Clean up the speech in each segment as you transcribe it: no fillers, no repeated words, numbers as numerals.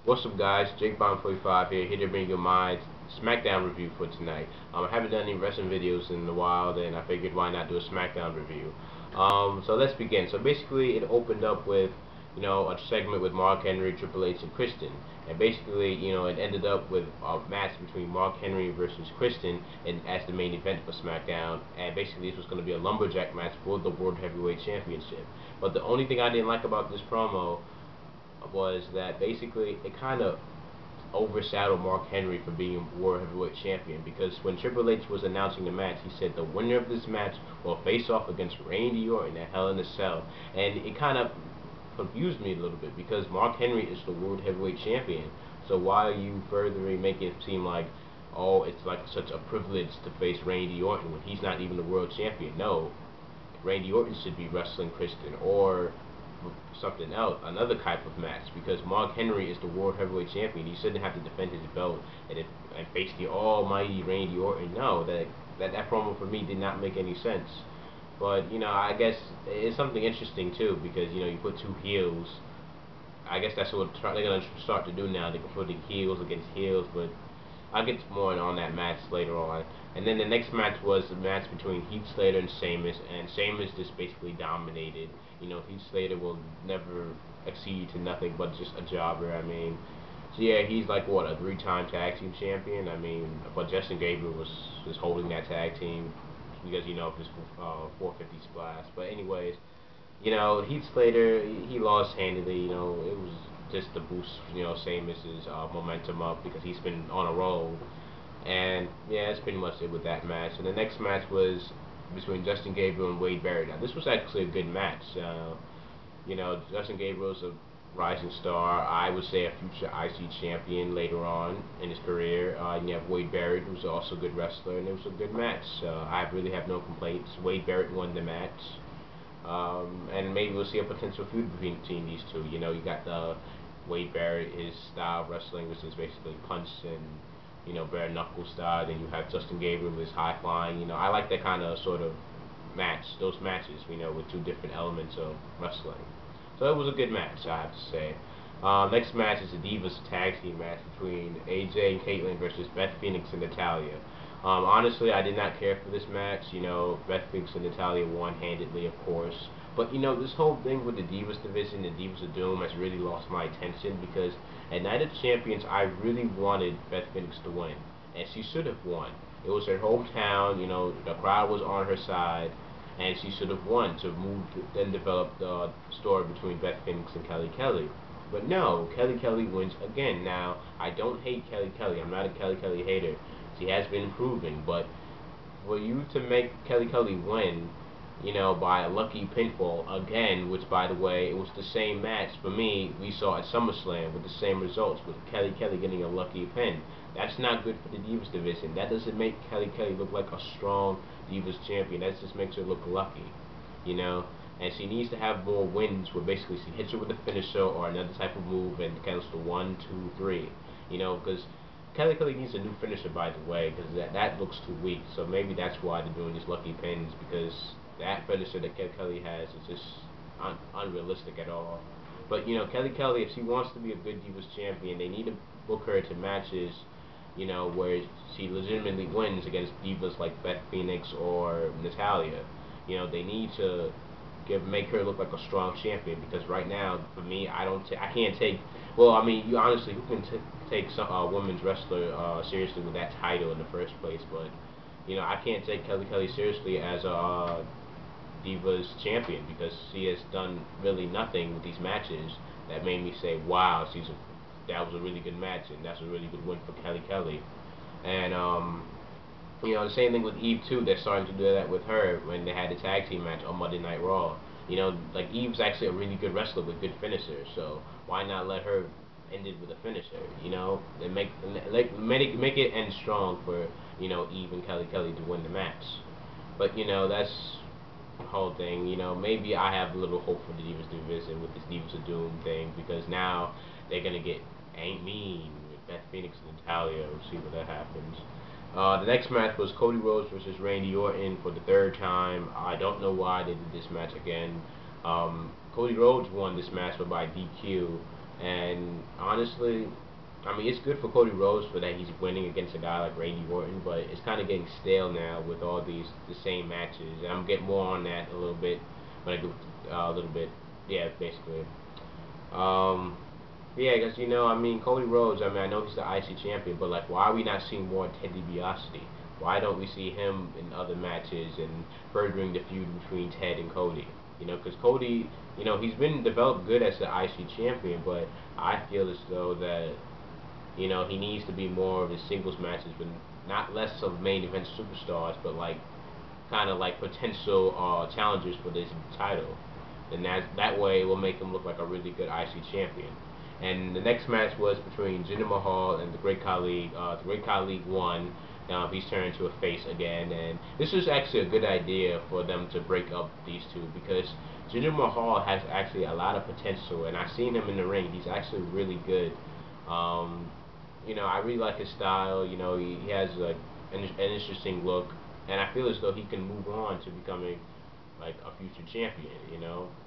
What's up, guys? Jake Bomb 45 here to bring you my Smackdown review for tonight. I haven't done any wrestling videos in a while, and I figured why not do a Smackdown review. So let's begin. So basically, it opened up with a segment with Mark Henry, Triple H, and Kristen, and basically it ended up with a match between Mark Henry versus Kristen, and as the main event for Smackdown. And basically, this was going to be a lumberjack match for the World Heavyweight Championship. But the only thing I didn't like about this promo was that basically it kind of overshadowed Mark Henry for being World Heavyweight Champion, because when Triple H was announcing the match, he said the winner of this match will face off against Randy Orton at Hell in a Cell, and it kind of confused me a little bit because Mark Henry is the World Heavyweight Champion. So why are you furthering making it seem like, oh, it's like such a privilege to face Randy Orton when he's not even the World Champion? No, Randy Orton should be wrestling Kristen, or something else, another type of match, because Mark Henry is the World Heavyweight Champion. He shouldn't have to defend his belt and face the almighty Randy Orton. No, that promo for me did not make any sense. But I guess it's something interesting too, because you put two heels. I guess that's what they're gonna start to do now. They can put the heels against heels, but I'll get more on that match later on. And then the next match was the match between Heath Slater and Sheamus, and Sheamus just basically dominated. Heath Slater will never accede to nothing but just a jobber. I mean, so yeah, he's like what, a three-time tag team champion. I mean, but Justin Gabriel was holding that tag team because of his 450 splash. But anyways, Heath Slater, he lost handedly. It was just to boost, Sheamus's momentum up, because he's been on a roll. And yeah, that's pretty much it with that match. And the next match was between Justin Gabriel and Wade Barrett. Now, this was actually a good match. Justin Gabriel's a rising star. I would say a future IC champion later on in his career. You have Wade Barrett, who's also a good wrestler, and it was a good match. I really have no complaints. Wade Barrett won the match. And maybe we'll see a potential feud between these two. You got the Wade Barrett, his style of wrestling, which is basically punch and bare knuckle style. Then you have Justin Gabriel with his high flying. I like that kind of sort of match, those matches, with two different elements of wrestling. So it was a good match, I have to say. Next match is the Divas Tag Team match between AJ and Caitlyn versus Beth Phoenix and Natalya. Honestly, I did not care for this match. Beth Phoenix and Natalya won handedly, of course. But this whole thing with the Divas division, the Divas of Doom, has really lost my attention, because at Night of Champions, I really wanted Beth Phoenix to win, and she should have won. It was her hometown. The crowd was on her side, and she should have won to move, then develop the story between Beth Phoenix and Kelly Kelly. But no, Kelly Kelly wins again. Now, I don't hate Kelly Kelly. I'm not a Kelly Kelly hater. She has been improving, but for you to make Kelly Kelly win, by a lucky pinfall again, which, by the way, it was the same match for me we saw at SummerSlam with the same results, with Kelly Kelly getting a lucky pin. That's not good for the Divas division. That doesn't make Kelly Kelly look like a strong Divas champion. That just makes her look lucky, And she needs to have more wins where basically she hits her with a finisher or another type of move and counts to 1, 2, 3. Because Kelly Kelly needs a new finisher, by the way, because that looks too weak. So maybe that's why they're doing these lucky pins, because that finisher that Kelly Kelly has is just unrealistic at all. But Kelly Kelly, if she wants to be a good Divas champion, they need to book her to matches, where she legitimately wins against divas like Beth Phoenix or Natalya. They need to make her look like a strong champion, because right now, for me, I can't take. Well, I mean, you honestly, who can take some women's wrestler seriously with that title in the first place? But I can't take Kelly Kelly seriously as a Divas champion, because she has done really nothing with these matches that made me say, wow, that was a really good match, and that's a really good win for Kelly Kelly. And the same thing with Eve too. They're starting to do that with her when they had the tag team match on Monday Night Raw. Like, Eve's actually a really good wrestler with good finishers, so why not let her end it with a finisher? And make it end strong for Eve and Kelly Kelly to win the match. But that's the whole thing. Maybe I have a little hope for the Divas division with this Divas of Doom thing, because now they're gonna get Ain't Mean with Beth Phoenix and Natalya. We'll see what that happens. The next match was Cody Rhodes versus Randy Orton for the third time. I don't know why they did this match again. Cody Rhodes won this match, but by DQ. And honestly, I mean, it's good for Cody Rhodes for that he's winning against a guy like Randy Orton, but it's kind of getting stale now with all the same matches. And I'm getting more on that a little bit when I do a little bit, yeah, basically. Um, yeah, because I mean, Cody Rhodes. I mean, I know he's the IC champion, but like, why are we not seeing more Ted DiBiase? Why don't we see him in other matches and furthering the feud between Ted and Cody? Because Cody, he's been developed good as the IC champion, but I feel as though that he needs to be more of his singles matches, but not less of main event superstars, but like kind of like potential challengers for this title. And that way it will make him look like a really good IC champion. And the next match was between Jinder Mahal and the Great Khali. The Great Khali won. Now he's turned into a face again, and this is actually a good idea for them to break up these two because Jinder Mahal has actually a lot of potential, and I've seen him in the ring. He's actually really good. Um, I really like his style. He has like an interesting look, and I feel as though he can move on to becoming like a future champion.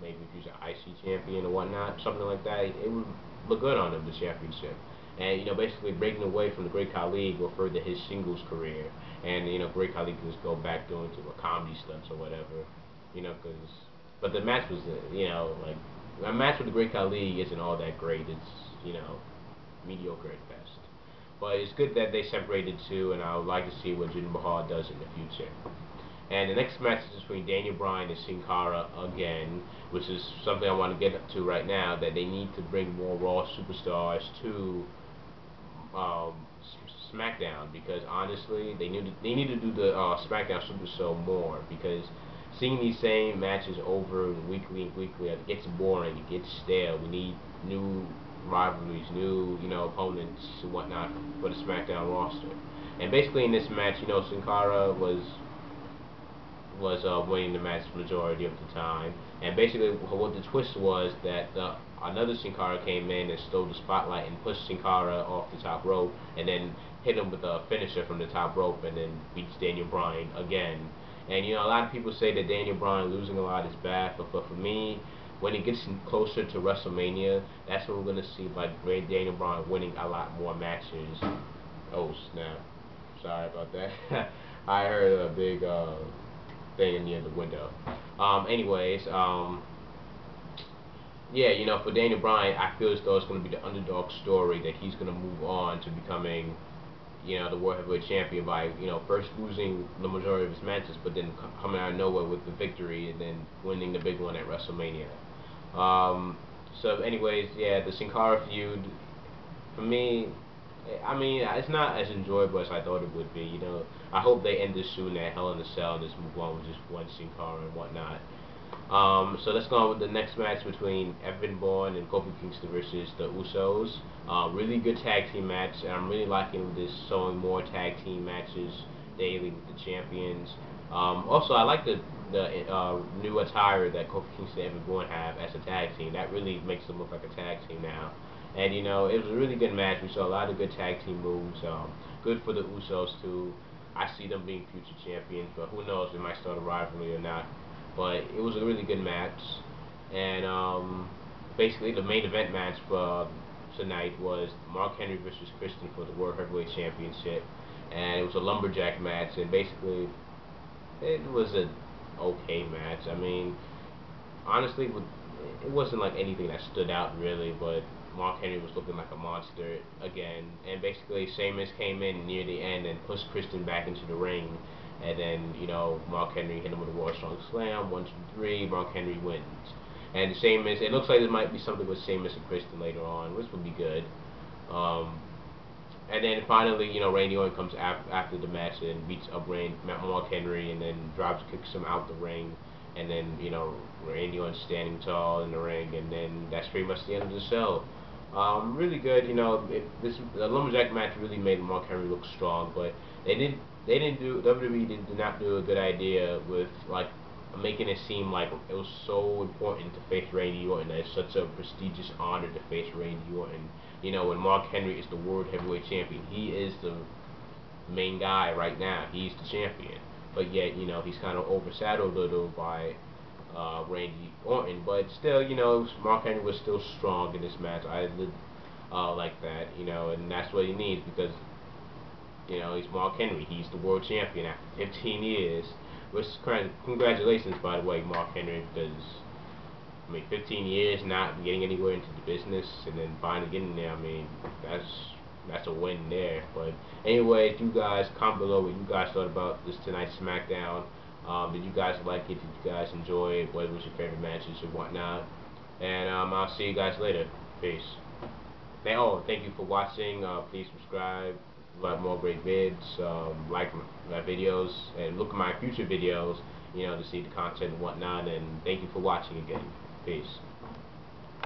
Maybe a future IC champion or whatnot, something like that. It would look good on him, the championship. And basically breaking away from the Great Khali will further his singles career, and Great Khali can just go back doing a comedy stunts or whatever. Because but the match was like a match with the Great Khali isn't all that great. It's mediocre at best. But it's good that they separated two, and I would like to see what Jinder Mahal does in the future. And the next match is between Daniel Bryan and Sin Cara again, which is something I want to get to right now, that they need to bring more Raw superstars to um, SmackDown, because honestly, they need to do the SmackDown Super Show more, because seeing these same matches over weekly and weekly, it gets boring, it gets stale. We need new rivalries, new opponents and whatnot for the SmackDown roster. And basically in this match, Sin Cara was winning the match majority of the time. And basically what the twist was that another Sin Cara came in and stole the spotlight and pushed Sin Cara off the top rope and then hit him with a finisher from the top rope and then beats Daniel Bryan again. And a lot of people say that Daniel Bryan losing a lot is bad, but for me, when it gets closer to WrestleMania, that's when we're going to see like great Daniel Bryan winning a lot more matches. Oh snap. Sorry about that. I heard a big thing near the window. Anyways, yeah, for Daniel Bryan, I feel as though it's going to be the underdog story that he's going to move on to becoming, the World Heavyweight Champion by, first losing the majority of his matches, but then coming out of nowhere with the victory and then winning the big one at WrestleMania. So anyways, yeah, the Sin Cara feud, for me, I mean, it's not as enjoyable as I thought it would be. I hope they end this soon at Hell in a Cell and just move on with just one Sin Cara and whatnot. So let's go on with the next match between Evan Bourne and Kofi Kingston versus the Usos. Really good tag team match, and I'm really liking this, showing more tag team matches daily with the champions. Also, I like the new attire that Kofi Kingston and Evan Bourne have as a tag team. That really makes them look like a tag team now. And it was a really good match. We saw a lot of good tag team moves. Good for the Usos too. I see them being future champions, but who knows? They might start a rivalry or not. But it was a really good match. And basically, the main event match for tonight was Mark Henry versus Christian for the World Heavyweight Championship. And it was a lumberjack match. And basically, it was an okay match. I mean, honestly, it wasn't like anything that stood out really, but Mark Henry was looking like a monster again, and basically Sheamus came in near the end and pushed Christian back into the ring, and then Mark Henry hit him with a World Strong Slam, 1, 2, 3, Mark Henry wins. And Sheamus, it looks like there might be something with Sheamus and Christian later on, which would be good. And then finally, Randy Orton comes after the match and beats up Mark Henry, and then kicks him out the ring. And then, Randy Orton standing tall in the ring, and then that's pretty much the end of the show. Really good, the lumberjack match really made Mark Henry look strong, but WWE did not do a good idea with like making it seem like it was so important to face Randy Orton. That it's such a prestigious honor to face Randy Orton. When Mark Henry is the World Heavyweight Champion, he is the main guy right now. He's the champion, but yet he's kind of overshadowed a little by Randy Orton, but still, you know, Mark Henry was still strong in this match. I did like that, you know, and that's what he needs because, you know, he's Mark Henry. He's the world champion after 15 years. Which, congratulations, by the way, Mark Henry, because, I mean, 15 years not getting anywhere into the business and then finally getting there, I mean, that's a win there. But anyway, you guys comment below what you guys thought about this tonight's SmackDown. Did you guys like it? Did you guys enjoy it? What was your favorite matches and whatnot? And I'll see you guys later. Peace. Thank you for watching. Please subscribe. A lot more great vids. Like my videos and look at my future videos, you know, to see the content and whatnot. And thank you for watching again. Peace.